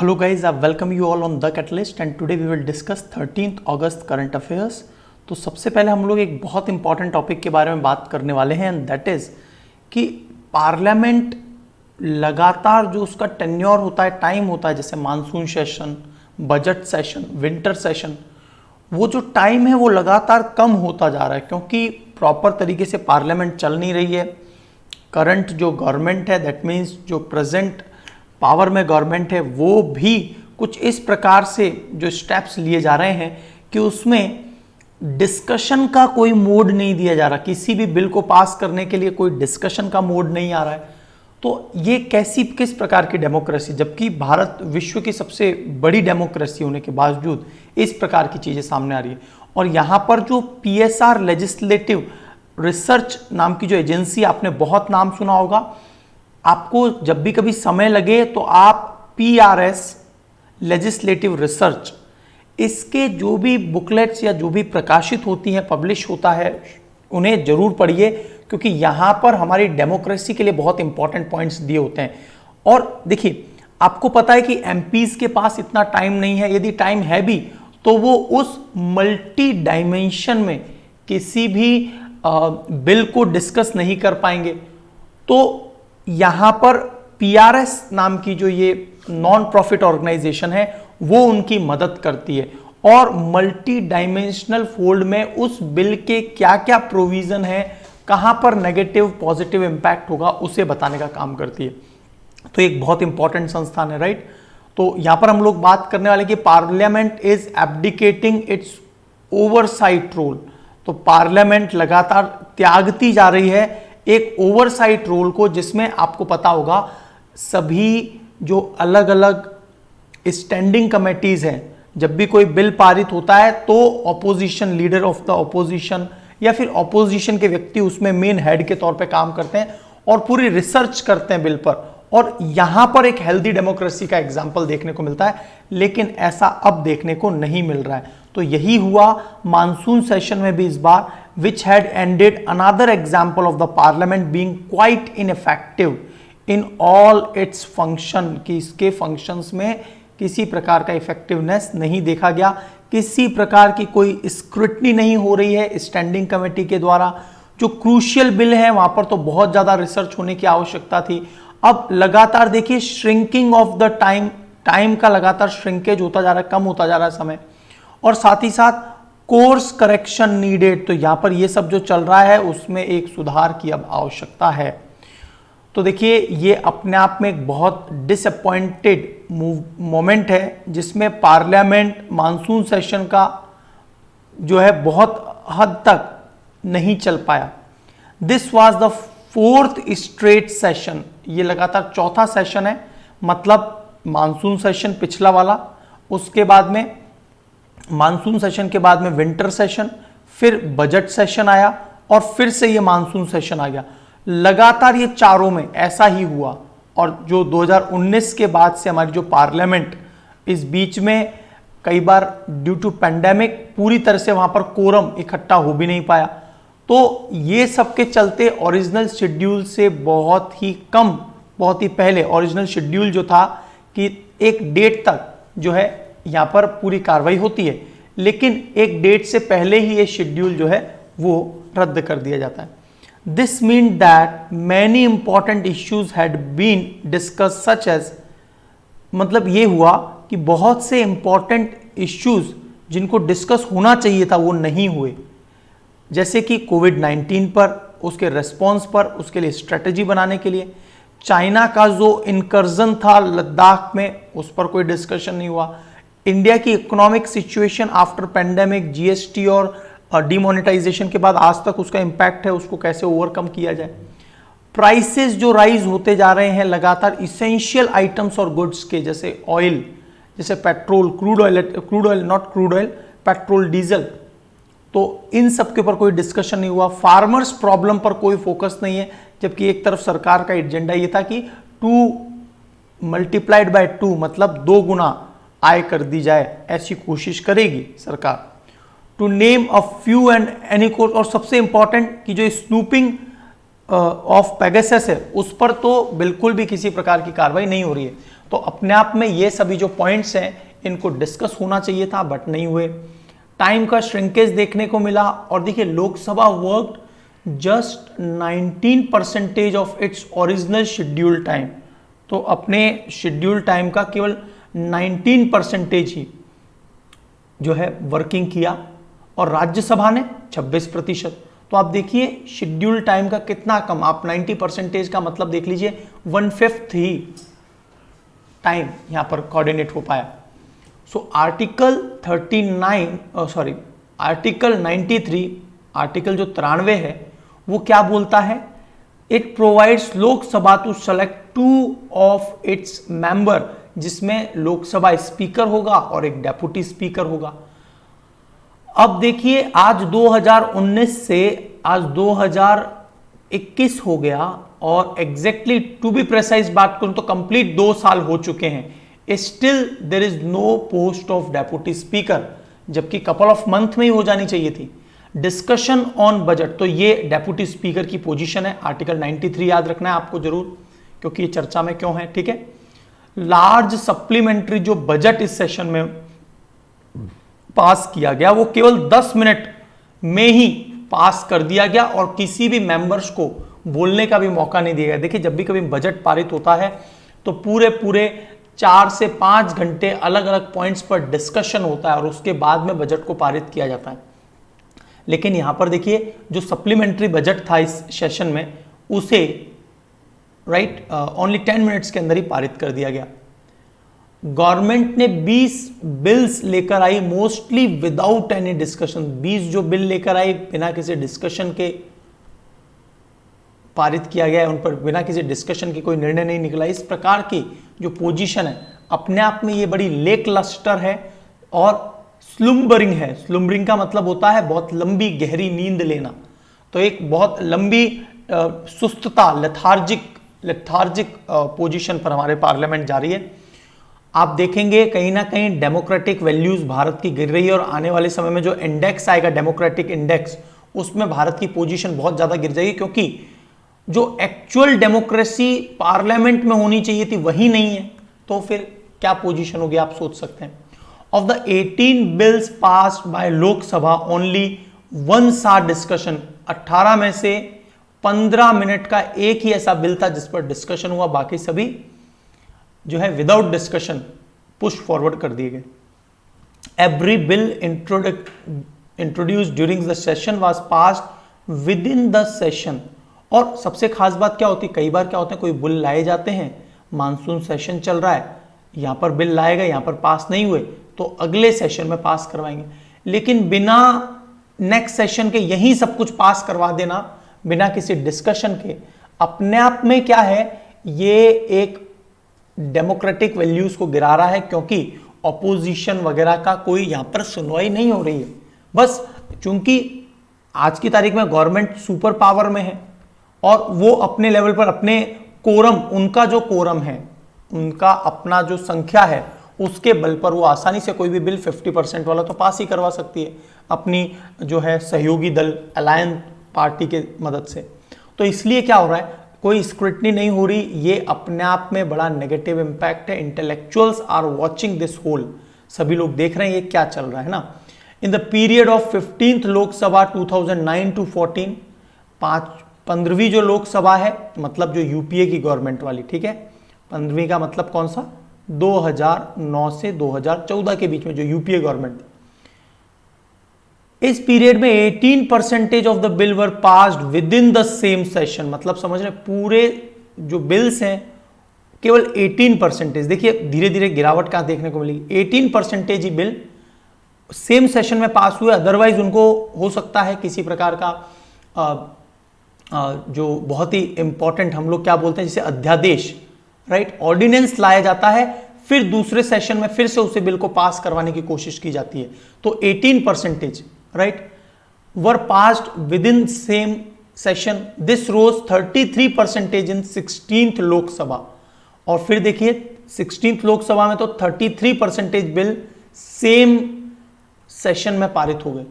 Hello guys, I welcome you all on The Catalyst and today we will discuss 13th August current affairs। तो सबसे पहले हम लोग एक बहुत इंपॉर्टेंट टॉपिक के बारे में बात करने वाले हैं एंड दैट इज कि पार्लियामेंट लगातार जो उसका टेन्योर होता है, टाइम होता है, जैसे monsoon session, budget session, winter session, वो जो टाइम है वो लगातार कम होता जा रहा है क्योंकि प्रॉपर तरीके से पार्लियामेंट चल नहीं रही है। करंट जो गवर्नमेंट है, दैट मीन्स जो प्रेजेंट पावर में गवर्नमेंट है, वो भी कुछ इस प्रकार से जो स्टेप्स लिए जा रहे हैं कि उसमें डिस्कशन का कोई मोड नहीं दिया जा रहा। किसी भी बिल को पास करने के लिए कोई डिस्कशन का मोड नहीं आ रहा है। तो ये किस प्रकार की डेमोक्रेसी, जबकि भारत विश्व की सबसे बड़ी डेमोक्रेसी होने के बावजूद इस प्रकार की चीजें सामने आ रही है। और यहां पर जो PSR लेजिस्लेटिव रिसर्च नाम की जो एजेंसी, आपने बहुत नाम सुना होगा, आपको जब भी कभी समय लगे तो आप PRS लेजिस्लेटिव रिसर्च, इसके जो भी बुकलेट्स या जो भी प्रकाशित होती हैं, पब्लिश होता है, उन्हें जरूर पढ़िए क्योंकि यहां पर हमारी डेमोक्रेसी के लिए बहुत इंपॉर्टेंट पॉइंट्स दिए होते हैं। और देखिए, आपको पता है कि MPs के पास इतना टाइम नहीं है, यदि टाइम है भी तो वो उस मल्टी डायमेंशन में किसी भी बिल को डिस्कस नहीं कर पाएंगे। तो यहां पर PRS नाम की जो ये नॉन प्रॉफिट ऑर्गेनाइजेशन है वो उनकी मदद करती है और मल्टी डायमेंशनल फोल्ड में उस बिल के क्या क्या प्रोविजन है, कहां पर नेगेटिव पॉजिटिव इंपैक्ट होगा, उसे बताने का काम करती है। तो एक बहुत इंपॉर्टेंट संस्थान है, राइट। तो यहां पर हम लोग बात करने वाले कि parliament is abdicating its oversight role. तो पार्लियामेंट लगातार त्यागती जा रही है एक ओवरसाइट रोल को, जिसमें आपको पता होगा सभी जो अलग अलग स्टैंडिंग कमेटीज हैं, जब भी कोई बिल पारित होता है तो opposition, leader of the opposition या फिर ऑपोजिशन के व्यक्ति उसमें मेन हेड के तौर पे काम करते हैं और पूरी रिसर्च करते हैं बिल पर। और यहां पर एक हेल्दी डेमोक्रेसी का एग्जाम्पल देखने को मिलता है, लेकिन ऐसा अब देखने को नहीं मिल रहा है। तो यही हुआ मानसून सेशन में भी इस बार, which had ended another example of the parliament being quite ineffective in all its function, कि इसके functions में किसी प्रकार का इफेक्टिवनेस नहीं देखा गया, किसी प्रकार की कोई स्क्रूटनी नहीं हो रही है स्टैंडिंग कमेटी के द्वारा। जो क्रूशियल बिल है वहां पर तो बहुत ज्यादा रिसर्च होने की आवश्यकता थी। अब लगातार देखिए श्रिंकिंग ऑफ द टाइम का लगातार श्रिंकेज होता जा रहा है, कम होता जा रहा है समय, और साथ ही साथ कोर्स करेक्शन नीडेड। तो यहां पर ये सब जो चल रहा है उसमें एक सुधार की अब आवश्यकता है। तो देखिए, ये अपने आप में एक बहुत डिसअपॉइंटेड मोमेंट है जिसमें पार्लियामेंट मानसून सेशन का जो है बहुत हद तक नहीं चल पाया। This was the 4th straight session. ये लगातार चौथा सेशन है, मतलब मानसून सेशन पिछला वाला, उसके बाद में मानसून सेशन के बाद में विंटर सेशन, फिर बजट सेशन आया और फिर से ये मानसून सेशन आ गया। लगातार ये चारों में ऐसा ही हुआ। और जो 2019 के बाद से हमारी जो पार्लियामेंट, इस बीच में कई बार ड्यू टू पेंडेमिक पूरी तरह से वहां पर कोरम इकट्ठा हो भी नहीं पाया। तो ये सब के चलते ओरिजिनल शेड्यूल से बहुत ही कम, बहुत ही पहले ओरिजिनल शेड्यूल जो था कि एक डेट तक जो है यहां पर पूरी कार्रवाई होती है, लेकिन एक डेट से पहले ही ये शेड्यूल जो है वो रद्द कर दिया जाता है। This mean that many important issues had been discuss such as, मतलब ये हुआ कि बहुत से इंपॉर्टेंट इश्यूज जिनको डिस्कस होना चाहिए था वो नहीं हुए, जैसे कि कोविड-19 पर, उसके रेस्पॉन्स पर, उसके लिए स्ट्रेटेजी बनाने के लिए, चाइना का जो इनकर्जन था लद्दाख में, उस पर कोई डिस्कशन नहीं हुआ, इंडिया की economic situation after pandemic, GST और डिमोनेटाइजेशन के बाद आज तक उसका इंपैक्ट है, उसको कैसे ओवरकम किया जाए, प्राइसेस जो राइज होते जा रहे हैं लगातार इसेंशियल आइटम्स और गुड्स के, जैसे ऑयल, जैसे petrol, crude oil not crude oil, petrol, diesel, तो इन सब के ऊपर कोई डिस्कशन नहीं हुआ। फार्मर्स प्रॉब्लम पर कोई फोकस नहीं है, जबकि एक तरफ सरकार का एजेंडा ये था कि 2 मल्टीप्लाइड बाय 2 मतलब 2 गुना आय कर दी जाए, ऐसी कोशिश करेगी सरकार। To name a few and any course, और सबसे इंपॉर्टेंट कि जो स्नूपिंग ऑफ पेगासस है उस पर तो बिल्कुल भी किसी प्रकार की कार्रवाई नहीं हो रही है। तो अपने आप में ये सभी जो पॉइंट्स हैं इनको डिस्कस होना चाहिए था बट नहीं हुए। टाइम का श्रिंकेज देखने को मिला और देखिए Lok Sabha worked just 19% of its original schedule time. तो अपने शेड्यूल टाइम का केवल 19% ही जो है वर्किंग किया और राज्यसभा ने 26%। तो आप देखिए शेड्यूल टाइम का कितना कम, आप 90% का मतलब देख लीजिए 1/5 ही टाइम यहां पर कोऑर्डिनेट हो पाया। सो आर्टिकल 93, आर्टिकल जो 93 है वो क्या बोलता है, it provides Lok Sabha to select 2 of its member, जिसमें लोकसभा स्पीकर होगा और एक डेप्यूटी स्पीकर होगा। अब देखिए आज 2019 से आज 2021 हो गया और एग्जैक्टली टू बी प्रेसाइज बात करूं तो कंप्लीट 2 साल हो चुके हैं। Still there is no post of deputy speaker, जबकि कपल ऑफ मंथ में ही हो जानी चाहिए थी। डिस्कशन ऑन बजट, तो ये डेप्यूटी स्पीकर की पोजीशन है। आर्टिकल 93 याद रखना है आपको जरूर, क्योंकि ये चर्चा में क्यों है, ठीक है। लार्ज सप्लीमेंट्री जो बजट इस सेशन में पास किया गया वो केवल 10 मिनट में ही पास कर दिया गया और किसी भी मेंबर्स को बोलने का भी मौका नहीं दिया गया। देखिए जब भी कभी बजट पारित होता है तो पूरे 4 से 5 घंटे अलग अलग पॉइंट्स पर डिस्कशन होता है और उसके बाद में बजट को पारित किया जाता है। लेकिन यहां पर देखिए जो सप्लीमेंट्री बजट था इस सेशन में उसे ओनली 10 मिनट्स के अंदर ही पारित कर दिया गया। गवर्नमेंट ने 20 बिल्स लेकर आई, मोस्टली विदाउट एनी डिस्कशन। 20 जो बिल लेकर आई बिना किसी डिस्कशन के पारित किया गया है, उन पर बिना किसी डिस्कशन के कोई निर्णय नहीं निकला। इस प्रकार की जो पोजीशन है अपने आप में ये बड़ी लेक लस्टर है और स्लुम्बरिंग है। स्लुम्बरिंग का मतलब होता है बहुत लंबी गहरी नींद लेना। तो एक बहुत लंबी सुस्तता, लेथार्जिक पोजीशन पर हमारे पार्लियामेंट जा रही है। आप देखेंगे कहीं ना कहीं डेमोक्रेटिक वैल्यूज भारत की गिर रही है और आने वाले समय में जो इंडेक्स आएगा डेमोक्रेटिक इंडेक्स, उसमें भारत की पोजीशन बहुत ज्यादा गिर जाएगी, क्योंकि जो एक्चुअल डेमोक्रेसी पार्लियामेंट में होनी चाहिए थी वही नहीं है। तो फिर क्या पोजीशन होगी आप सोच सकते हैं। Of the 18 bills passed by Lok Sabha only 1 hour discussion. 18 में से 15 मिनट का एक ही ऐसा बिल था जिस पर डिस्कशन हुआ, बाकी सभी जो है विदाउट डिस्कशन पुश फॉरवर्ड कर दिए गए। Every bill introduced during the session was passed with in the session. और सबसे खास बात क्या होती है, कई बार क्या होता है कोई बिल लाए जाते हैं, मानसून सेशन चल रहा है, यहां पर बिल लाए गए, यहां पर पास नहीं हुए तो अगले सेशन में पास करवाएंगे। लेकिन बिना नेक्स्ट सेशन के यही सब कुछ पास करवा देना बिना किसी डिस्कशन के, अपने आप में क्या है, ये एक डेमोक्रेटिक वैल्यूज को गिरा रहा है, क्योंकि ऑपोजिशन वगैरह का कोई यहां पर सुनवाई नहीं हो रही है। बस चूंकि आज की तारीख में गवर्नमेंट सुपर पावर में है और वो अपने लेवल पर अपने कोरम, उनका जो कोरम है, उनका अपना जो संख्या है, उसके बल पर वो आसानी से कोई भी बिल 50% वाला तो पास ही करवा सकती है अपनी जो है सहयोगी दल अलायंस पार्टी के मदद से। तो इसलिए क्या हो रहा है, कोई स्क्रूटनी नहीं हो रही। ये अपने आप में बड़ा नेगेटिव इंपैक्ट है। Intellectuals are watching this whole, सभी लोग देख रहे हैं ये क्या चल रहा है ना। In the period of 15th Lok Sabha 2009 to 14, 15वीं जो लोकसभा है, मतलब जो यूपीए की गवर्नमेंट वाली, ठीक है, 15वीं का मतलब कौन सा, 2009 से 2014 के बीच में जो यूपीए गवर्नमेंट थी। इस पीरियड में 18% of the bill were passed with in the same session. मतलब समझ रहे, पूरे जो बिल्स हैं केवल 18%। देखिए धीरे धीरे गिरावट कहां देखने को मिलेगी, 18% ही बिल सेम सेशन में पास हुए। अदरवाइज उनको हो सकता है किसी प्रकार का जो बहुत ही इंपॉर्टेंट हम लोग क्या बोलते हैं जैसे अध्यादेश, राइट, ऑर्डिनेंस लाया जाता है, फिर दूसरे सेशन में फिर से उसे बिल को पास करवाने की कोशिश की जाती है। तो 18%, right, were passed with in same session. This rose 33% in 16th Lok Sabha. और फिर देखिए 16th लोकसभा में तो 33% बिल सेम सेशन में पारित हो गए।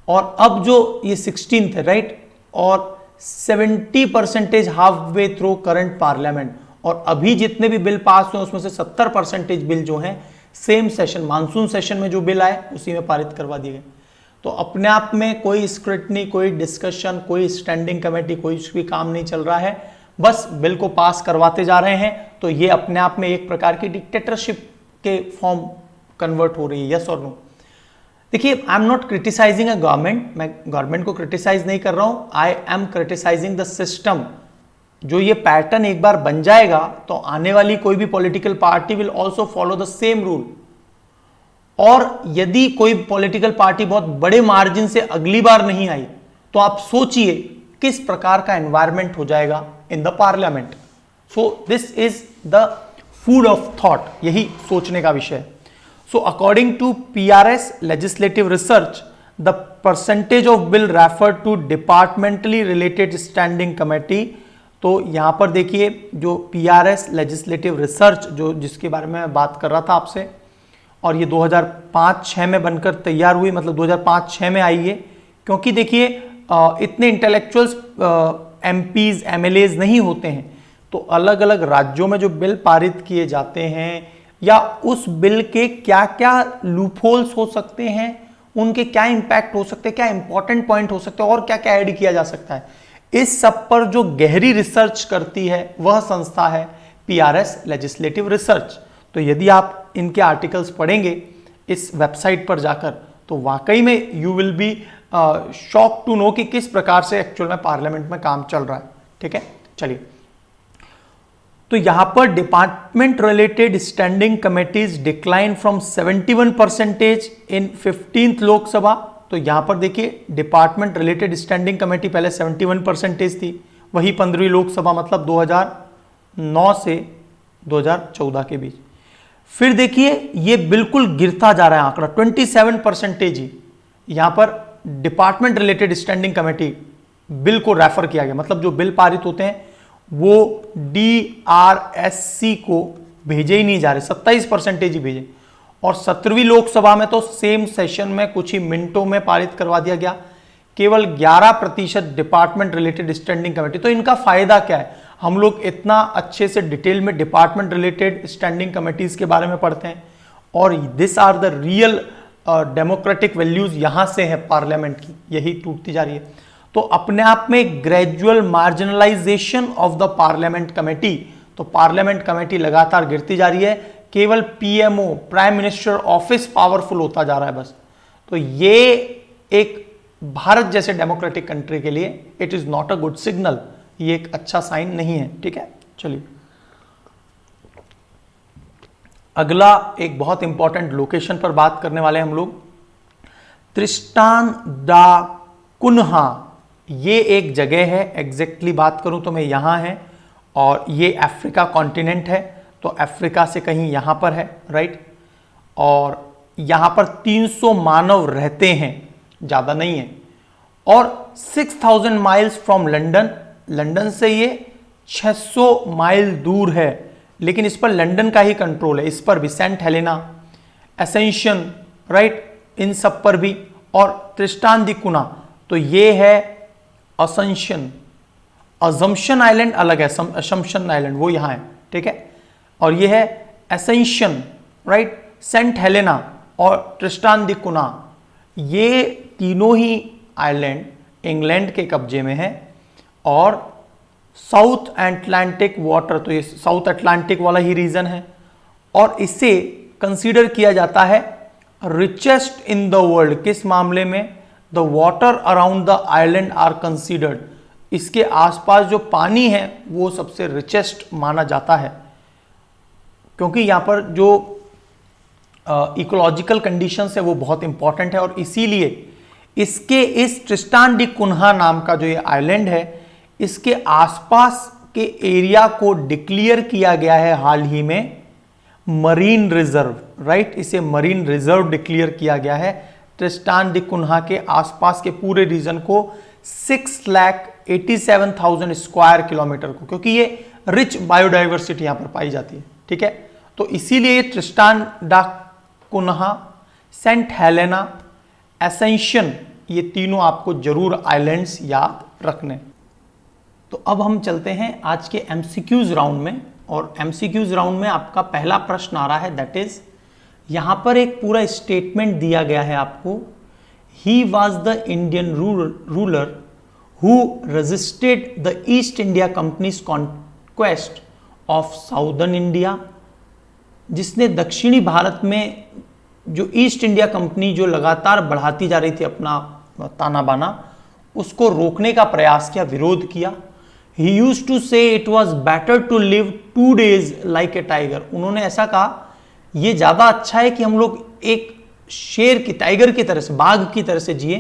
और अब जो ये 16th है, राइट, और 70% half way through current parliament, और अभी जितने भी बिल पास हुए उसमें से 70% बिल जो हैं सेम सेशन, मानसून सेशन में जो बिल आए उसी में पारित करवा दिए गए। तो अपने आप में कोई स्क्रूटनी, कोई डिस्कशन, कोई स्टैंडिंग कमेटी, कोई भी काम नहीं चल रहा है, बस बिल को पास करवाते जा रहे हैं। तो ये अपने आप में एक प्रकार की डिक्टेटरशिप के फॉर्म कन्वर्ट हो रही है। यस और नो? देखिए, I am not criticising a government, मैं गवर्नमेंट को क्रिटिसाइज नहीं कर रहा हूं, I am criticising the system. जो ये पैटर्न एक बार बन जाएगा तो आने वाली कोई भी political party will also follow the same rule. और यदि कोई पॉलिटिकल पार्टी बहुत बड़े मार्जिन से अगली बार नहीं आई तो आप सोचिए किस प्रकार का एनवायरमेंट हो जाएगा in the parliament. So this is the food of thought, यही सोचने का विषय है। So according to PRS legislative research, the percentage of bill refer to departmentally related standing committee. तो यहां पर देखिए, जो पीआरएस लेजिस्लेटिव रिसर्च जो जिसके बारे में मैं बात कर रहा था आपसे, और ये 2005-6 में बनकर तैयार हुई, मतलब 2005-6 में आई है। क्योंकि देखिए इतने इंटेलेक्चुअल्स एमपीज एमएलएज नहीं होते हैं, तो अलग अलग राज्यों में जो बिल पारित किए जाते हैं या उस बिल के क्या क्या लूपहोल्स हो सकते हैं, उनके क्या इंपैक्ट हो सकते हैं, क्या इंपॉर्टेंट पॉइंट हो सकते हैं और क्या क्या ऐड किया जा सकता है, इस सब पर जो गहरी रिसर्च करती है वह संस्था है पीआरएस लेजिस्लेटिव रिसर्च। तो यदि आप इनके आर्टिकल्स पढ़ेंगे इस वेबसाइट पर जाकर तो वाकई में you will be shock to know कि किस प्रकार से एक्चुअल में पार्लियामेंट में काम चल रहा है। ठीक है, चलिए। तो यहां पर department related standing committees decline from 71% in 15th Lok Sabha. तो यहां पर देखिए डिपार्टमेंट रिलेटेड स्टैंडिंग कमेटी पहले 71% थी, वही 15वीं लोकसभा मतलब 2009 से 2014 के बीच। फिर देखिए ये बिल्कुल गिरता जा रहा है आंकड़ा, 27% ही यहां पर department related standing committee bill को रेफर किया गया, मतलब जो बिल पारित होते हैं वो डीआरएससी को भेजे ही नहीं जा रहे, 27% ही भेजे। और 17वीं लोकसभा में तो सेम सेशन में कुछ ही मिनटों में पारित करवा दिया गया, केवल 11% डिपार्टमेंट रिलेटेड स्टैंडिंग कमेटी। तो इनका फायदा क्या है? हम लोग इतना अच्छे से डिटेल में डिपार्टमेंट रिलेटेड स्टैंडिंग कमेटीज के बारे में पढ़ते हैं, और this are the real democratic values यहां से है पार्लियामेंट की, यही टूटती जा रही है। तो अपने आप में gradual marginalisation of the parliament committee, तो पार्लियामेंट कमेटी लगातार गिरती जा रही है, केवल PMO prime minister office powerful होता जा रहा है बस। तो ये एक भारत जैसे डेमोक्रेटिक कंट्री के लिए it is not a good signal, ये एक अच्छा साइन नहीं है। ठीक है, चलिए अगला एक बहुत इंपॉर्टेंट लोकेशन पर बात करने वाले हम लोग, त्रिस्टान दा कुन्हा। ये एक जगह है, एग्जैक्टली बात करूं तो मैं यहां है, और ये अफ्रीका कॉन्टिनेंट है, तो अफ्रीका से कहीं यहां पर है, राइट। और यहां पर 300 मानव रहते हैं, ज्यादा नहीं है, और 6000 माइल्स फ्रॉम लंदन, लंदन से ये 600 माइल दूर है, लेकिन इस पर लंदन का ही कंट्रोल है, इस पर भी सेंट हेलेना, एसेंशन, राइट, इन सब पर भी। और त्रिस्टान दी कुना, तो ये है असेंशन, अजम्पशन आइलैंड अलग है, असम्पशन आइलैंड वो यहां है, ठीक है। और ये है एसेंशन, राइट, सेंट हेलेना और त्रिस्टान दी कुना, ये तीनों ही आइलैंड इंग्लैंड के कब्जे में है। और साउथ अटलांटिक वाटर, तो ये साउथ अटलांटिक वाला ही रीजन है, और इसे कंसीडर किया जाता है रिचेस्ट इन द वर्ल्ड। किस मामले में? The water around the island are considered, इसके आसपास जो पानी है वो सबसे रिचेस्ट माना जाता है, क्योंकि यहां पर जो इकोलॉजिकल कंडीशंस है वो बहुत इंपॉर्टेंट है। और इसीलिए इसके इस त्रिस्टान डी कुन्हा नाम का जो ये आइलैंड है, इसके आसपास के एरिया को डिक्लेयर किया गया है हाल ही में मरीन रिजर्व, राइट, इसे मरीन रिजर्व डिक्लेयर किया गया है त्रिस्टान डी कुन्हा के आसपास के पूरे रीजन को, 6,87,000 स्क्वायर किलोमीटर को, क्योंकि ये रिच बायोडाइवर्सिटी यहां पर पाई जाती है, ठीक है। तो इसीलिए ये त्रिस्टान डा कुन्हा, सेंट हेलेना, एसेंशन, ये तीनों आपको जरूर आइलैंड्स याद रखने। तो अब हम चलते हैं आज के एमसीक्यूज राउंड में, और एमसीक्यूज राउंड में आपका पहला प्रश्न आ रहा है, दैट इज यहां पर एक पूरा स्टेटमेंट दिया गया है आपको। He was the Indian ruler who resisted the east India companies conquest of southern India, जिसने दक्षिणी भारत में जो ईस्ट इंडिया कंपनी जो लगातार बढ़ाती जा रही थी अपना ताना बाना, उसको रोकने का प्रयास किया, विरोध किया। He used to say it was better to live 2 days like a tiger. उन्होंने ऐसा कहा, ये ज़्यादा अच्छा है कि हम लोग एक शेर की, टाइगर की तरह से, बाघ की तरह से जिए,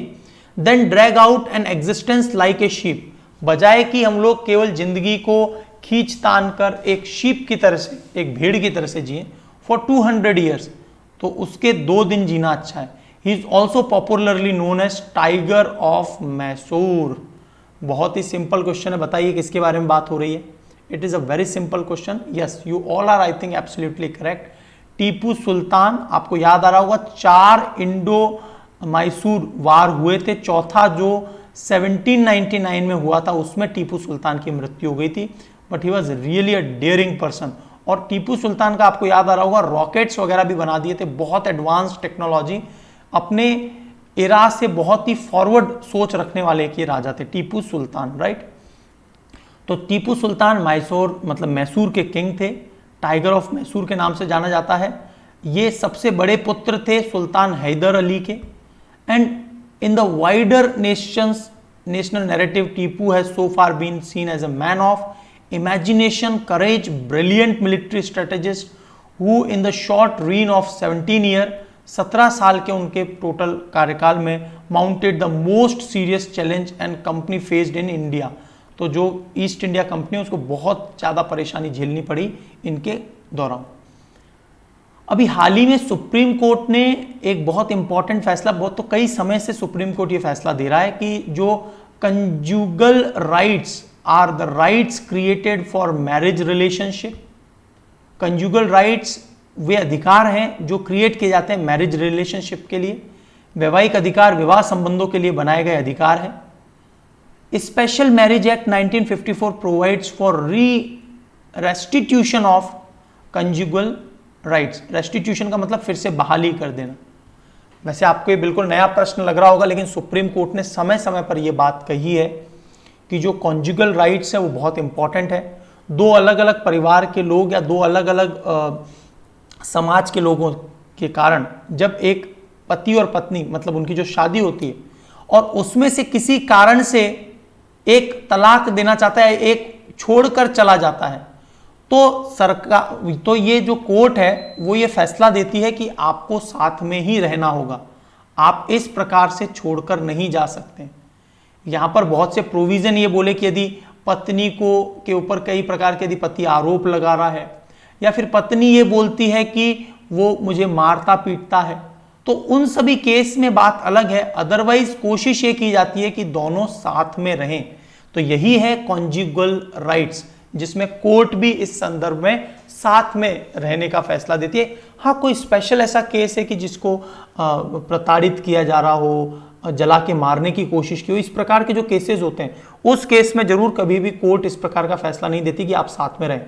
then drag out an existence like a sheep, बजाय कि हम लोग केवल जिंदगी को खींच तान कर एक शीप की तरह से, एक भेड़ की तरह से जिए for 200 years, तो उसके 2 दिन जीना अच्छा है। He is also popularly known as Tiger of Mysore. बहुत ही सिंपल क्वेश्चन है, बताइए किसके बारे में बात हो रही है। It is a very simple question. Yes, you all are I think absolutely correct. Tipu Sultan, आपको याद आ रहा होगा 4 इंडो मैसूर वार हुए थे, चौथा जो 1799 में हुआ था उसमें टीपू सुल्तान की मृत्यु हो गई थी, but he was really a dairying person. और टीपू सुल्तान का आपको याद आ रहा होगा रॉकेट्स वगैरह भी बना दिए थे, बहुत एडवांस टेक्नोलॉजी, अपने इरा से बहुत ही फॉरवर्ड सोच रखने वाले एक ये राजा थे टीपू सुल्तान, राइट। तो टीपू सुल्तान मैसूर, मतलब मैसूर के किंग थे, टाइगर ऑफ मैसूर के नाम से जाना जाता है। ये सबसे बड़े पुत्र थे सुल्तान हैदर अली के। And in the wider national narrative, Tipu has so far been seen as a man of imagination, courage, brilliant military strategist who in the short reign of 17 year, 17 साल के उनके टोटल कार्यकाल में, mounted the most serious challenge and company faced in India. तो जो east India company है उसको बहुत ज़्यादा परेशानी झेलनी पड़ी इनके दौरान। अभी हाल ही में सुप्रीम कोर्ट ने एक बहुत इंपॉर्टेंट फैसला, बहुत तो कई समय से सुप्रीम कोर्ट ये फैसला दे रहा है कि जो conjugal rights are the rights created for marriage relationship, conjugal rights वे अधिकार हैं जो क्रिएट किए जाते हैं मैरिज रिलेशनशिप के लिए, वैवाहिक अधिकार विवाह संबंधों के लिए बनाए गए अधिकार हैं। Special marriage act 1954 provides for restitution of conjugal rights. Restitution का मतलब फिर से बहाली कर देना। वैसे आपको ये बिल्कुल नया प्रश्न लग रहा होगा, लेकिन सुप्रीम कोर्ट ने समय समय पर यह बात कही है कि जो कंजुगल राइट्स है वो बहुत इंपॉर्टेंट है। 2 अलग अलग परिवार के लोग या 2 अलग अलग समाज के लोगों के कारण जब एक पति और पत्नी, मतलब उनकी जो शादी होती है, और उसमें से किसी कारण से एक तलाक देना चाहता है, एक छोड़कर चला जाता है, तो सरकार, तो ये जो कोर्ट है वो ये फैसला देती है कि आपको साथ में ही रहना होगा, आप इस प्रकार से छोड़कर नहीं जा सकते। यहां पर बहुत से प्रोविजन ये बोले कि यदि पत्नी को के ऊपर कई प्रकार के, यदि पति आरोप लगा रहा है या फिर पत्नी ये बोलती है कि वो मुझे मारता पीटता है, तो उन सभी केस में बात अलग है। अदरवाइज कोशिश ये की जाती है कि दोनों साथ में रहें। तो यही है कॉन्जुगल राइट्स, जिसमें कोर्ट भी इस संदर्भ में साथ में रहने का फैसला देती है। हाँ, कोई स्पेशल ऐसा केस है कि जिसको प्रताड़ित किया जा रहा हो, जला के मारने की कोशिश की हो, इस प्रकार के जो केसेस होते हैं, उस केस में जरूर कभी भी कोर्ट इस प्रकार का फैसला नहीं देती कि आप साथ में रहें,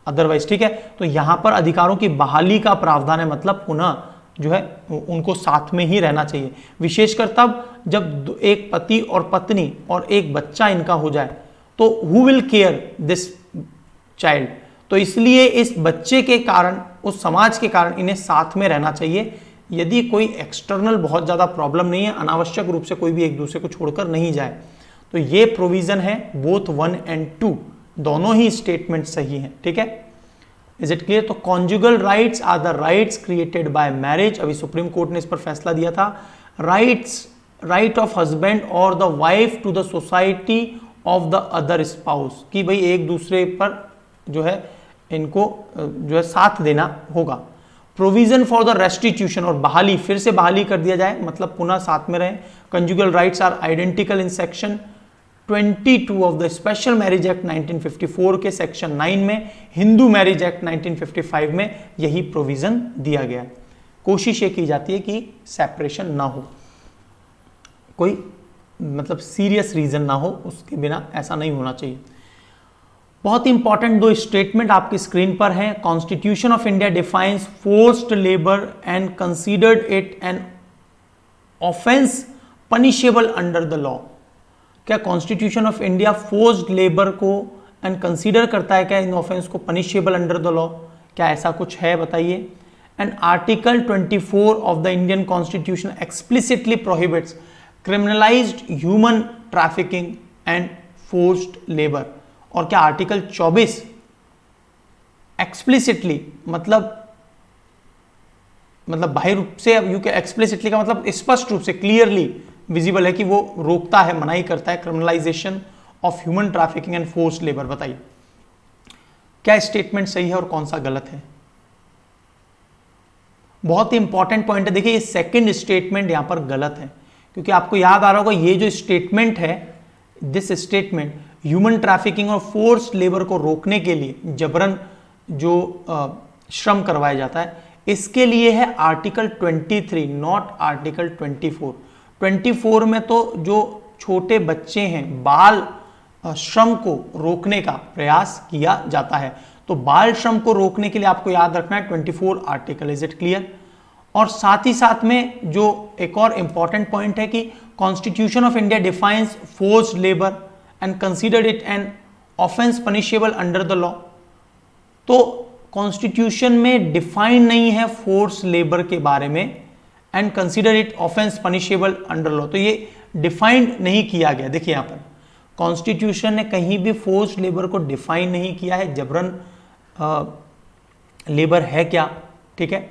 अदरवाइज, ठीक है। तो यहां पर अधिकारों की बहाली का प्रावधान है, मतलब पुनः जो है उनको साथ में ही रहना चाहिए, विशेषकर तब जब एक पति और पत्नी और एक बच्चा इनका हो जाए, तो who will care this child. तो इसलिए इस बच्चे के कारण, उस समाज के कारण इन्हें साथ में रहना चाहिए, यदि कोई एक्सटर्नल बहुत ज़्यादा प्रॉब्लम नहीं है, अनावश्यक रूप से कोई भी एक दूसरे को छोड़कर नहीं जाए। तो ये प्रोविजन है बोथ 1 and 2, दोनों ही स्टेटमेंट सही हैं, ठीक है। Is it clear? तो conjugal rights are the rights created by marriage, अभी सुप्रीम कोर्ट ने इस पर फैसला दिया था। राइट ऑफ हस्बैंड और the wife to the society of the other spouse, कि भाई एक दूसरे पर जो है इनको जो है साथ देना होगा। प्रोविजन फॉर द रेस्टिट्यूशन, और बहाली, फिर से बहाली कर दिया जाए, मतलब पुनः साथ में रहें। Conjugal rights are identical in section 22 of the special marriage act 1954 के सेक्शन 9 में, हिंदू मैरिज एक्ट 1955 में यही प्रोविजन दिया गया है। कोशिश ये की जाती है कि सेपरेशन ना हो, कोई मतलब सीरियस रीजन ना हो, उसके बिना ऐसा नहीं होना चाहिए। बहुत इंपॉर्टेंट दो स्टेटमेंट आपकी स्क्रीन पर हैं। Constitution of India defines forced labour and considered it an offence punishable under the law. क्या constitution of India forced labour को एंड कंसीडर करता है क्या इन ऑफेंस को पनिशेबल अंडर द लॉ? क्या ऐसा कुछ है, बताइए। And article 24 of the Indian constitution explicitly prohibits criminalised human trafficking and forced labour. और क्या आर्टिकल 24 एक्सप्लिसिटली मतलब बाह्य रूप से, यू के एक्सप्लिसिटली का मतलब स्पष्ट रूप से, क्लियरली विजिबल है कि वो रोकता है, मनाही करता है criminalisation of human trafficking and forced labour. बताइए क्या स्टेटमेंट सही है और कौन सा गलत है? बहुत ही इंपॉर्टेंट पॉइंट है। देखिए ये सेकंड स्टेटमेंट यहां पर गलत है, क्योंकि आपको याद आ रहा होगा ये जो स्टेटमेंट है, दिस स्टेटमेंट ह्यूमन ट्रैफिकिंग और फोर्स्ड लेबर को रोकने के लिए, जबरन जो श्रम करवाया जाता है, इसके लिए है आर्टिकल 23, नॉट आर्टिकल 24। 24 में तो जो छोटे बच्चे हैं, बाल श्रम को रोकने का प्रयास किया जाता है। तो बाल श्रम को रोकने के लिए आपको याद रखना है 24 आर्टिकल। Is it clear? और साथ ही साथ में जो एक और इंपॉर्टेंट पॉइंट है कि constitution of India defines forced labour and considered it an offence punishable under the law. तो कॉन्स्टिट्यूशन में डिफाइन नहीं है फोर्स लेबर के बारे में, and consider it offence punishable under law. तो ये डिफाइंड नहीं किया गया। देखिए यहां पर कॉन्स्टिट्यूशन ने कहीं भी फोर्स लेबर को डिफाइन नहीं किया है, जबरन लेबर है क्या, ठीक है।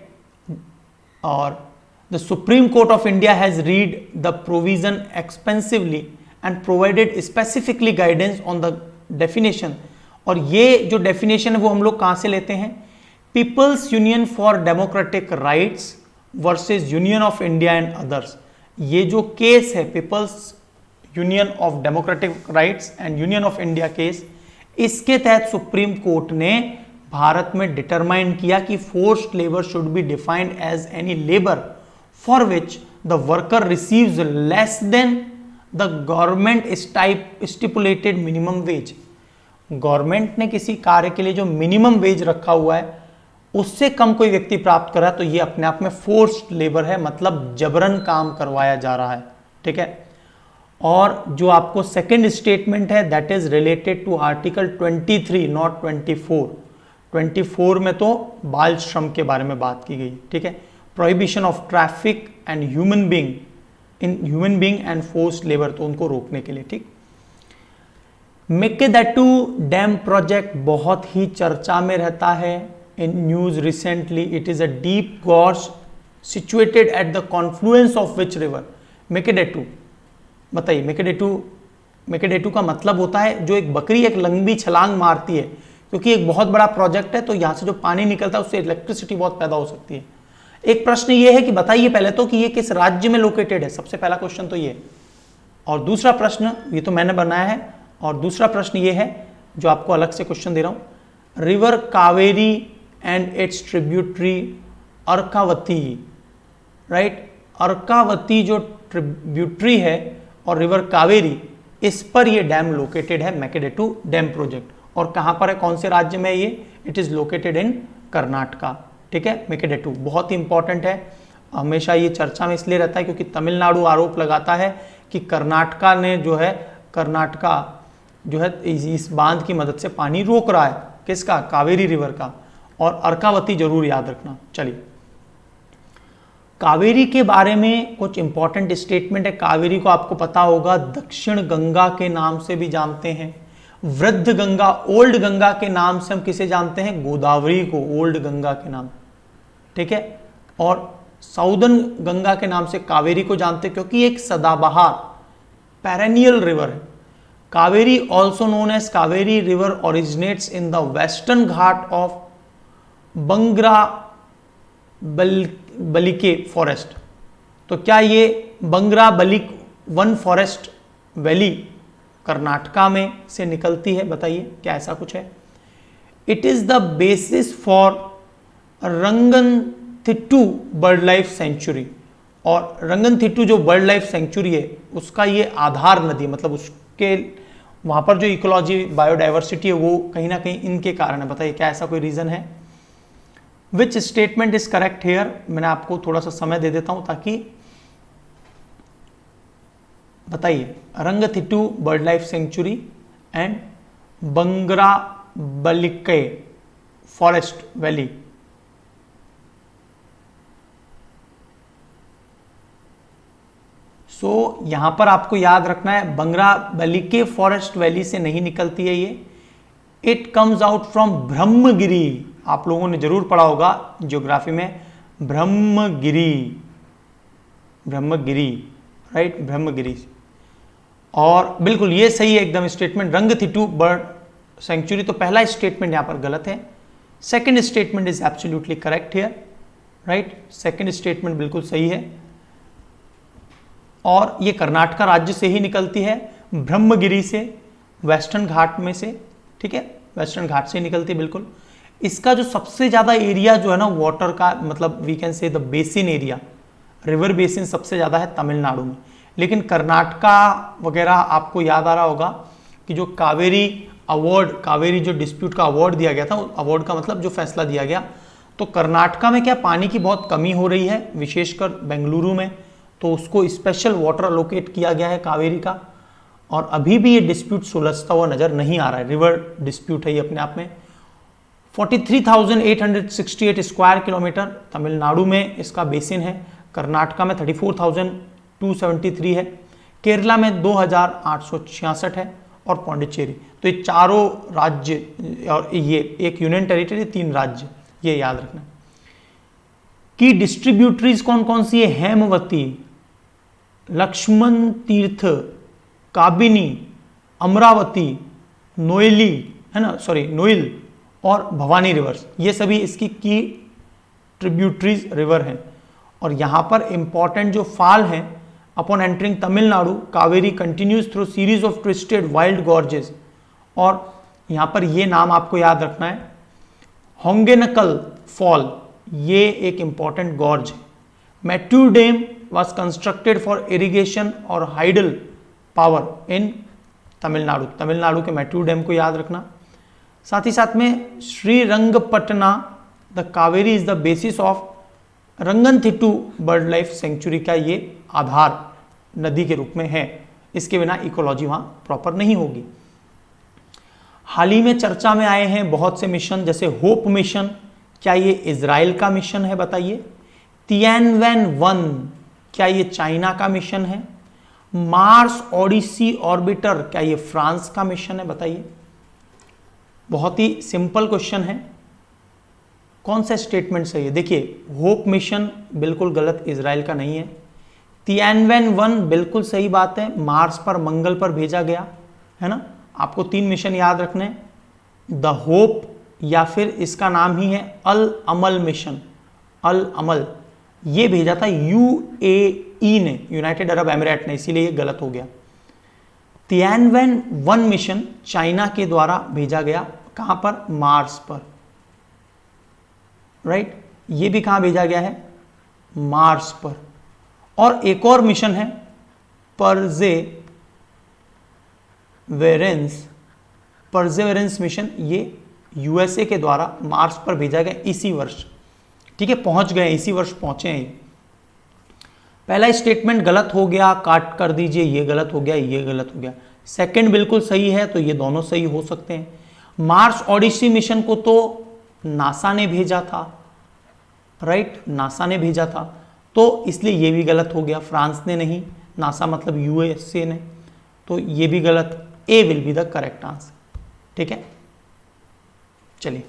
और the supreme court of India has read the provision expensively and provided specifically guidance on the definition. और ये जो डेफिनेशन है वो हम लोग कहां से लेते हैं? People's union for democratic rights versus union of India and others. ये जो केस है people's union of democratic rights and union of India case, इसके तहत सुप्रीम कोर्ट ने भारत में डिटरमाइन किया कि forced labour should be defined as any labour for which the worker receives less than the government stipulated minimum wage. Government ने किसी कार्य के लिए जो मिनिमम वेज रखा हुआ है उससे कम कोई व्यक्ति प्राप्त कर रहा है तो ये अपने आप में फोर्स्ड लेबर है, मतलब जबरन काम करवाया जा रहा है, ठीक है। और जो आपको सेकंड स्टेटमेंट है that is related to article 23 not 24। 24 में तो बाल श्रम के बारे में बात की गई, ठीक है। Prohibition of traffic and human being and forced labour, तो उनको रोकने के लिए, ठीक। मेकेदाटू डैम प्रोजेक्ट बहुत ही चर्चा में रहता है in news recently. It is a deep gorge situated at the confluence of which river? Mekedatu. बताइए मेकेडेटू का मतलब होता है जो एक बकरी एक लंबी छलांग मारती है, क्योंकि एक बहुत बड़ा प्रोजेक्ट है तो यहां से जो पानी निकलता है उससे इलेक्ट्रिसिटी बहुत पैदा हो सकती है। एक प्रश्न ये है कि बताइए पहले तो कि ये किस राज्य में लोकेटेड है, सबसे पहला क्वेश्चन तो ये। और दूसरा प्रश्न, ये तो मैंने बनाया है, और दूसरा प्रश्न ये है जो आपको अलग से क्वेश्चन दे रहा हूं, river Kaveri and its tributary Arkavathi, right. Arkavathi जो ट्रिब्यूटरी है और रिवर कावेरी, इस पर ये डैम लोकेटेड है, मेकेडेटू डैम प्रोजेक्ट। और कहां पर है, कौन से राज्य में ये? It is located in Karnataka, ठीक है। मेकेडेटू बहुत ही इंपॉर्टेंट है, हमेशा ये चर्चा में इसलिए रहता है क्योंकि तमिलनाडु आरोप लगाता है कि कर्नाटका जो है इस बांध की मदद से पानी रोक रहा है, किसका? कावेरी रिवर का। और अर्कावती जरूर याद रखना। चलिए कावेरी के बारे में कुछ इंपॉर्टेंट स्टेटमेंट है। कावेरी को आपको पता होगा दक्षिण गंगा के नाम से भी जानते हैं, वृद्ध गंगा, ओल्ड गंगा के नाम से हम किसे जानते हैं? गोदावरी को ओल्ड गंगा के नाम, ठीक है। और साउदर्न गंगा के नाम से कावेरी को जानते हैं क्योंकि एक सदाबहार पेरेनियल रिवर है। Kaveri also known as Kaveri river originates in the western Ghat of Bangara Balike forest. तो क्या ये बंगरा बलिक वन फॉरेस्ट वैली कर्नाटका में से निकलती है? बताइए क्या ऐसा कुछ है? It is the basis for Ranganathittu bird life sanctuary. और रंगनथिट्टू जो बर्ड लाइफ सेंचुरी है उसका ये आधार नदी, मतलब उसके वहाँ पर जो इकोलॉजी बायोडाइवर्सिटी है वो कहीं ना कहीं इनके कारण है। बताइए क्या ऐसा कोई रीज़न है? Which statement is correct here? मैंने आपको थोड़ा सा समय दे देता हूँ ताकि बताइए। Ranganathittu bird life sanctuary and Bangarabalike forest valley. यहां पर आपको याद रखना है बंगराबलिके फॉरेस्ट वैली से नहीं निकलती है ये, it comes out from Brahmagiri. आप लोगों ने जरूर पढ़ा होगा ज्योग्राफी में ब्रह्मगिरी, ब्रह्मगिरी, राइट, ब्रह्मगिरी। और बिल्कुल ये सही है एकदम स्टेटमेंट, रंगथिट्टू बर्ड सेंचुरी। तो पहला स्टेटमेंट यहां पर गलत है, second statement is absolutely correct here, right, second statement बिल्कुल सही है। और ये कर्नाटक राज्य से ही निकलती है, ब्रह्मगिरी से, वेस्टर्न घाट में से, ठीक है, वेस्टर्न घाट से निकलती है बिल्कुल। इसका जो सबसे ज्यादा एरिया जो है ना वाटर का, मतलब we can say the basin area, river basin सबसे ज्यादा है तमिलनाडु में। लेकिन कर्नाटका वगैरह आपको याद आ रहा होगा कि जो कावेरी अवार्ड, कावेरी जो डिस्प्यूट का अवार्ड दिया गया था, अवार्ड का मतलब जो फैसला दिया गया, तो कर्नाटका में क्या पानी की बहुत कमी हो रही है, विशेषकर बेंगलुरु में, तो उसको स्पेशल वाटर अलोकेट किया गया है कावेरी का। और अभी भी ये डिस्प्यूट सुलझता हुआ नजर नहीं आ रहा है, रिवर डिस्प्यूट है ये अपने आप में। 43,868 स्क्वायर किलोमीटर तमिलनाडु में इसका बेसिन है, कर्नाटका में 34,273 है, केरला में 2,866 है, और पौंडीचेरी। तो ये चारों राज्य और ये एक यूनियन टेरिटरी, 3 राज्य, ये याद रखना। की डिस्ट्रीब्यूटरीज कौन कौन सी है? हेमवती, लक्ष्मण तीर्थ, काबिनी, अमरावती, नोएली, है ना, सॉरी नोइल, और भवानी रिवर्स, ये सभी इसकी की ट्रिब्यूटरीज रिवर हैं। और यहां पर इंपॉर्टेंट जो फाल हैं, upon entering Tamil Nadu Kaveri continues through series of twisted wild gorges. और यहां पर ये नाम आपको याद रखना है, होंगेनकल फॉल, ये एक इंपॉर्टेंट गॉर्ज है। Mettur dam was constructed for irrigation और hydel power in Tamil Nadu, Tamil Nadu के मैट्यूर डैम को याद रखना। साथ ही साथ में Srirangapatna, the Kaveri is the basis of Ranganathittu bird life sanctuary का ये आधार नदी के रूप में है, इसके बिना इकोलॉजी वहां प्रॉपर नहीं होगी। हाल ही में चर्चा में आए हैं बहुत से मिशन, जैसे होप मिशन, क्या ये इजराइल का मिशन है? बताइए। तियानवेन-1, क्या ये चाइना का मिशन है? मार्स ओडिसी ऑर्बिटर, क्या ये फ्रांस का मिशन है? बताइए। बहुत ही सिंपल क्वेश्चन है, कौन सा स्टेटमेंट सही है? देखिए, होप मिशन बिल्कुल गलत, इजराइल का नहीं है। तियानवेन-1 बिल्कुल सही बात है, मार्स पर, मंगल पर भेजा गया है ना। आपको 3 मिशन याद रखने, द होप, या फिर इसका नाम ही है अल अमल मिशन, अल अमल, ये भेजा था यूएई ने, यूनाइटेड अरब एमिरेट ने, इसीलिए ये गलत हो गया। तियानवेन-1 मिशन चाइना के द्वारा भेजा गया, कहां पर? मार्स पर, राइट, ये भी कहां भेजा गया है? मार्स पर। और एक और मिशन है परसेवरेंस मिशन, ये यूएसए के द्वारा मार्स पर भेजा गया इसी वर्ष, ठीक है, पहुंच गए, इसी वर्ष पहुंचे हैं। पहला स्टेटमेंट गलत हो गया, काट कर दीजिए, ये गलत हो गया, ये गलत हो गया। सेकंड बिल्कुल सही है, तो ये दोनों सही हो सकते हैं। मार्स ओडिसी मिशन को तो नासा ने भेजा था, राइट, नासा ने भेजा था, तो इसलिए ये भी गलत हो गया, फ्रांस ने नहीं, नासा मतलब यूएसए ने, तो ये भी गलत। A will be the correct answer, ठीक है। चलिए,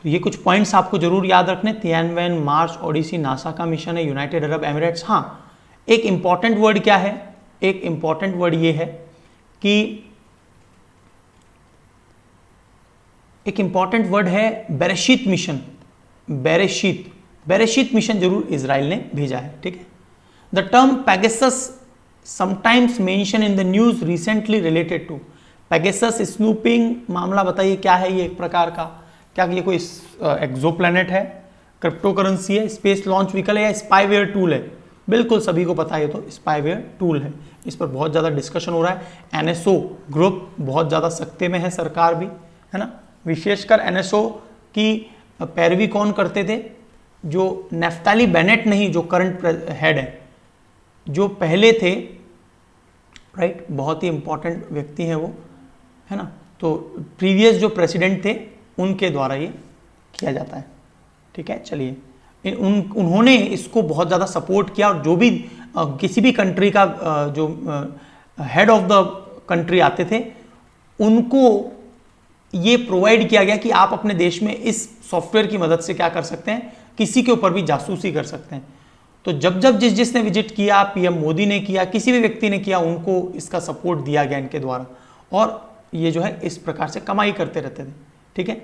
तो ये कुछ पॉइंट्स आपको जरूर याद रखने। तियानवेन, मार्स ओडिसी नासा का मिशन है, यूनाइटेड अरब एमिरेट्स। हाँ, एक इंपॉर्टेंट वर्ड क्या है? एक इंपॉर्टेंट वर्ड ये है कि एक इंपॉर्टेंट वर्ड है बेरेशित मिशन, बेरेशित मिशन जरूर इजराइल ने भेजा है, ठीक है। The term Pegasus sometimes mention in the news recently related to, Pegasus snooping मामला, बताइए क्या है ये एक प्रकार का? क्या ये कोई एक्सोप्लैनेट है, क्रिप्टो करेंसी है, स्पेस लॉन्च व्हीकल है, या स्पाईवेयर टूल है? बिल्कुल सभी को पता है, ये तो स्पाईवेयर टूल है। इस पर बहुत ज़्यादा डिस्कशन हो रहा है। एनएसओ ग्रुप बहुत ज़्यादा सख्ते में है, सरकार भी, है ना। विशेषकर एनएसओ की पैरवी कौन करते थे? जो नेफ्ताली बेनेट नहीं, जो करंट हेड है, जो पहले थे, राइट, बहुत ही इंपॉर्टेंट व्यक्ति हैं वो, है ना। तो प्रीवियस जो प्रेसिडेंट थे उनके द्वारा ये किया जाता है, ठीक है। चलिए, उन्होंने इसको बहुत ज़्यादा सपोर्ट किया, और जो भी किसी भी कंट्री का जो हेड ऑफ द कंट्री आते थे उनको ये प्रोवाइड किया गया कि आप अपने देश में इस सॉफ्टवेयर की मदद से क्या कर सकते हैं, किसी के ऊपर भी जासूसी कर सकते हैं। तो जब जब जिसने विजिट किया, पीएम मोदी ने किया, किसी भी व्यक्ति ने किया, उनको इसका सपोर्ट दिया गया इनके द्वारा, और ये जो है इस प्रकार से कमाई करते रहते थे, ठीक है।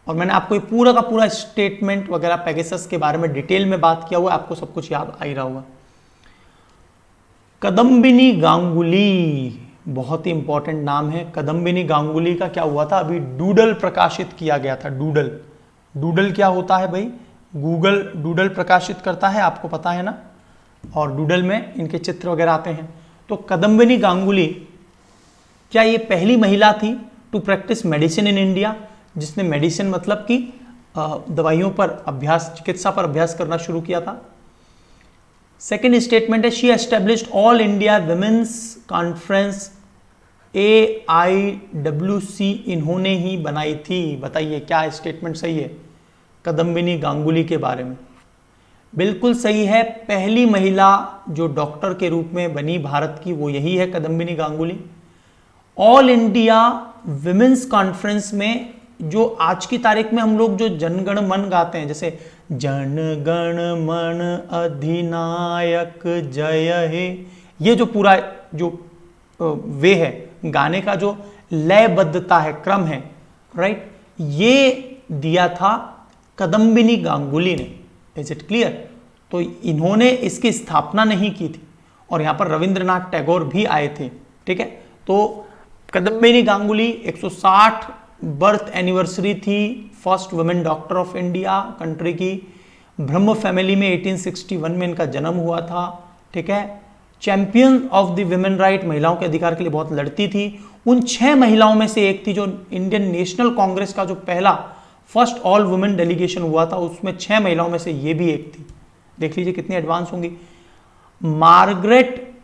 और मैंने आपको ये पूरा का पूरा स्टेटमेंट वगैरह पेगासस के बारे में डिटेल में बात किया हुआ है, आपको सब कुछ याद आ ही रहा होगा। कदम्बिनी गांगुली, बहुत ही इंपॉर्टेंट नाम है। कदम्बिनी गांगुली का क्या हुआ था? अभी डूडल प्रकाशित किया गया था। डूडल, डूडल क्या होता है भाई? गूगल डूडल प्रकाशित करता है, आपको पता है ना, और डूडल में इनके चित्र वगैरह आते हैं। तो कदम्बिनी गांगुली, क्या ये पहली महिला थी to practice medicine in India, जिसने मेडिसिन मतलब कि दवाइयों पर अभ्यास, चिकित्सा पर अभ्यास करना शुरू किया था? सेकेंड स्टेटमेंट है, she established all India women's conference, AIWC इन्होंने ही बनाई थी। बताइए क्या स्टेटमेंट सही है कदम्बिनी गांगुली के बारे में? बिल्कुल सही है। पहली महिला जो डॉक्टर के रूप में बनी भारत की, वो यही है, Kadambini Ganguly. All India women's conference में जो आज की तारीख में हम लोग जो जनगण मन गाते हैं, जैसे जन गण मन अधिनायक जय हे, ये जो पूरा जो वे है गाने का, जो लयबद्धता है, क्रम है, राइट, ये दिया था कदम्बिनी गांगुली ने। Is it clear? तो इन्होंने इसकी स्थापना नहीं की थी, और यहां पर रविंद्रनाथ टैगोर भी आए थे, ठीक है। तो कदम्बिनी गांगुली 160 बर्थ एनिवर्सरी थी, first women doctor of India country की। ब्रह्म फैमिली में 1861 में इनका जन्म हुआ था, ठीक है। Champion of the women right, महिलाओं के अधिकार के लिए बहुत लड़ती थी। उन 6 महिलाओं में से एक थी जो इंडियन नेशनल कांग्रेस का जो पहला फर्स्ट ऑल वुमेन डेलीगेशन हुआ था, उसमें 6 महिलाओं में से ये भी एक थी। देख लीजिए कितनी एडवांस होंगी। मार्गरेट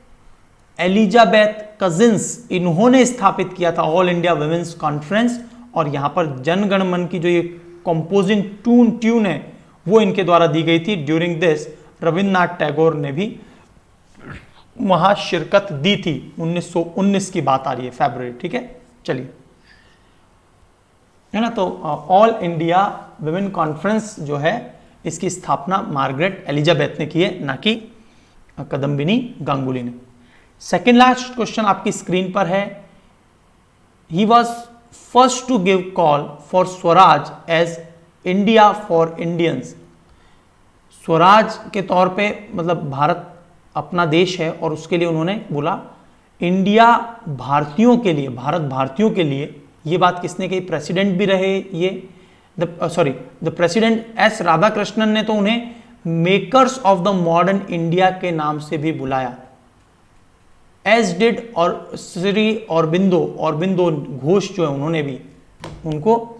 एलिजाबेथ कजिन्स, इन्होंने स्थापित किया था ऑल इंडिया वुमेन्स कॉन्फ्रेंस, और यहां पर जनगण मन की जो ये कंपोजिंग ट्यून है वो इनके द्वारा दी गई थी। ड्यूरिंग दिस रविन्द्रनाथ टैगोर ने भी वहां शिरकत दी थी। 1919 की बात आ रही है, फरवरी, ठीक है। चलिए, है ना। तो ऑल इंडिया वुमेन कॉन्फ्रेंस जो है, इसकी स्थापना मार्गरेट एलिजाबेथ ने की है, ना कि कदम्बिनी गांगुली ने। सेकेंड लास्ट क्वेश्चन आपकी स्क्रीन पर है। He was first to give call for Swaraj as India for Indians. Swaraj के तौर पे, मतलब भारत अपना देश है, और उसके लिए उन्होंने बोला इंडिया भारतीयों के लिए, भारत भारतीयों के लिए। ये बात किसने कही? प्रेसिडेंट भी रहे ये, द प्रेसिडेंट एस राधाकृष्णन ने तो उन्हें makers of the modern India के नाम से भी बुलाया, एज डिड और श्री औरबिंदो घोष जो है, उन्होंने भी उनको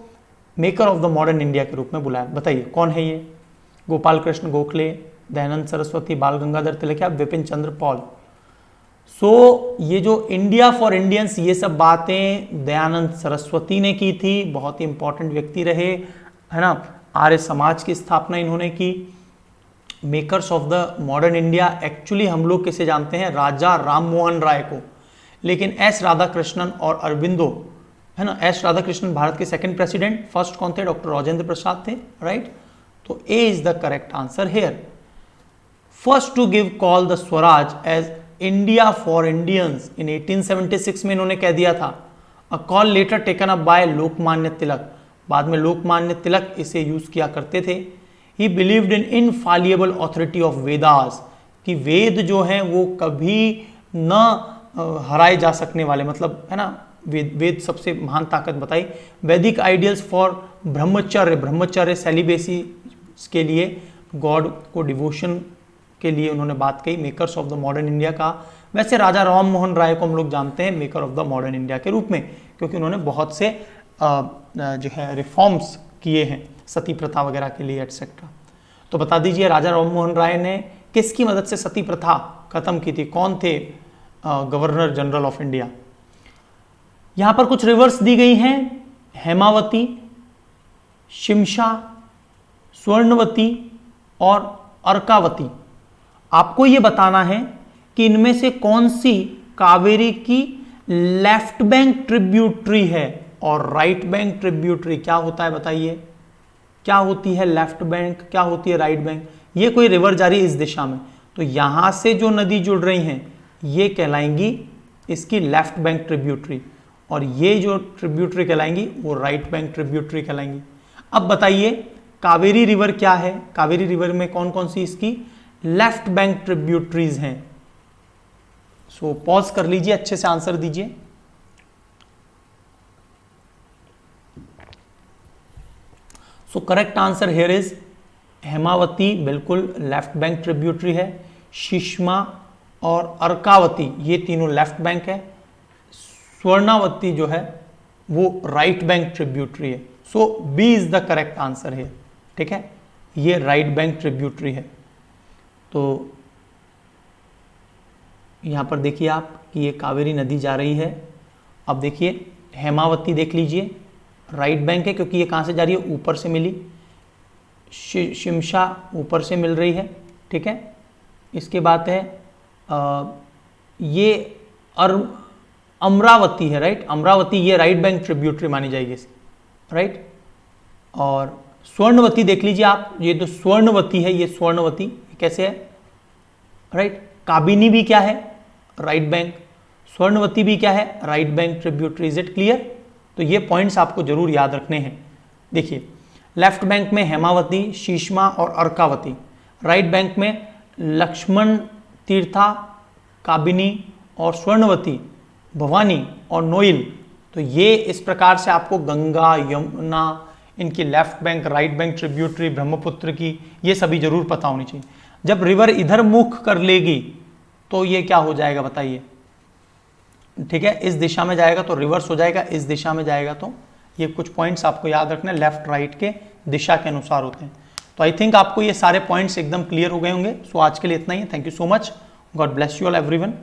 maker of the modern India के रूप में बुलाया। बताइए कौन है ये? गोपाल कृष्ण गोखले, दयानंद सरस्वती, बाल गंगाधर तिलक या विपिन चंद्र पॉल। सो ये जो इंडिया फॉर इंडियंस, ये सब बातें दयानंद सरस्वती ने की थी, बहुत ही इंपॉर्टेंट व्यक्ति रहे, है ना। आर्य समाज की स्थापना इन्होंने की। Makers of the modern India actually हम लोग किसे जानते हैं? राजा राम मोहन राय को। लेकिन एस राधाकृष्णन और अरबिंदो, है ना, एस राधाकृष्णन भारत के सेकंड प्रेसिडेंट, फर्स्ट कौन थे? डॉक्टर राजेंद्र प्रसाद थे, राइट। तो A is the correct answer here. First to give call the Swaraj as India for Indians in 1876 में इन्होंने कह दिया था। A call later taken up by Lokmanya Tilak, बाद में लोकमान्य तिलक इसे यूज किया करते थे। He believed in infallible authority of Vedas, कि वेद जो हैं वो कभी न हराए जा सकने वाले, मतलब, है ना, वेद सबसे महान ताकत बताई। वैदिक आइडियल्स फॉर ब्रह्मचर्य सेलिबेसी के लिए, गॉड को डिवोशन के लिए उन्होंने बात कही। Makers of the modern India का वैसे राजा राम मोहन राय को हम लोग जानते हैं maker of the modern India के रूप में, क्योंकि उन्होंने बहुत से जो है रिफॉर्म्स किए हैं सती प्रथा वगैरह के लिए एटसेट्रा। तो बता दीजिए राजा राम मोहन राय ने किसकी मदद से सती प्रथा खत्म की थी, कौन थे गवर्नर जनरल ऑफ इंडिया। यहां पर कुछ रिवर्स दी गई हैं, हेमावती, शिमशा, स्वर्णवती और अर्कावती। आपको यह बताना है कि इनमें से कौन सी कावेरी की लेफ्ट बैंक ट्रिब्यूटरी है और राइट बैंक ट्रिब्यूटरी क्या होता है, बताइए क्या होती है लेफ्ट बैंक, क्या होती है राइट बैंक। ये कोई रिवर जा रही है इस दिशा में, तो यहां से जो नदी जुड़ रही हैं ये कहलाएंगी इसकी लेफ्ट बैंक ट्रिब्यूटरी, और ये जो ट्रिब्यूटरी कहलाएंगी वो राइट बैंक ट्रिब्यूटरी कहलाएंगी। अब बताइए कावेरी रिवर क्या है, कावेरी रिवर में कौन कौन सी इसकी लेफ्ट बैंक ट्रिब्यूटरीज हैं। सो पॉज कर लीजिए, अच्छे से आंसर दीजिए। So correct answer here is Hemavathi, बिल्कुल लेफ्ट बैंक ट्रिब्यूटरी है। शिश्मा और अर्कावती ये तीनों लेफ्ट बैंक है। स्वर्णावती जो है वो राइट बैंक ट्रिब्यूटरी है। So B is the correct answer है, ठीक है, ये राइट बैंक ट्रिब्यूटरी है। तो यहां पर देखिए आप कि ये कावेरी नदी जा रही है। अब देखिए हेमावती देख लीजिए राइट बैंक है, क्योंकि ये कहां से जा रही है, ऊपर से मिली। शिमशा ऊपर से मिल रही है, ठीक है। इसके बाद है ये अमरावती है, राइट, अमरावती ये राइट बैंक ट्रिब्यूटरी मानी जाएगी, राइट। और स्वर्णवती देख लीजिए आप, ये तो स्वर्णवती है, ये स्वर्णवती कैसे है, राइट। काबिनी भी क्या है, राइट बैंक। स्वर्णवती भी क्या है, right bank tributary. Is it clear. तो ये पॉइंट्स आपको जरूर याद रखने हैं। देखिए लेफ्ट बैंक में हेमावती, शीशमा और अर्कावती, राइट बैंक में लक्ष्मण तीर्था, काबिनी और स्वर्णवती, भवानी और नोइल। तो ये इस प्रकार से आपको गंगा, यमुना, इनकी left bank, right bank tributary, Brahmaputra की, ये सभी जरूर पता होनी चाहिए। जब रिवर इधर मुख कर लेगी तो ये क्या हो जाएगा बताइए, ठीक है, इस दिशा में जाएगा तो रिवर्स हो जाएगा, इस दिशा में जाएगा तो ये कुछ पॉइंट्स आपको याद रखने, लेफ्ट राइट के दिशा के अनुसार होते हैं। तो आई थिंक आपको ये सारे पॉइंट्स एकदम क्लियर हो गए होंगे। सो आज के लिए इतना ही, thank you so much, God bless you all everyone.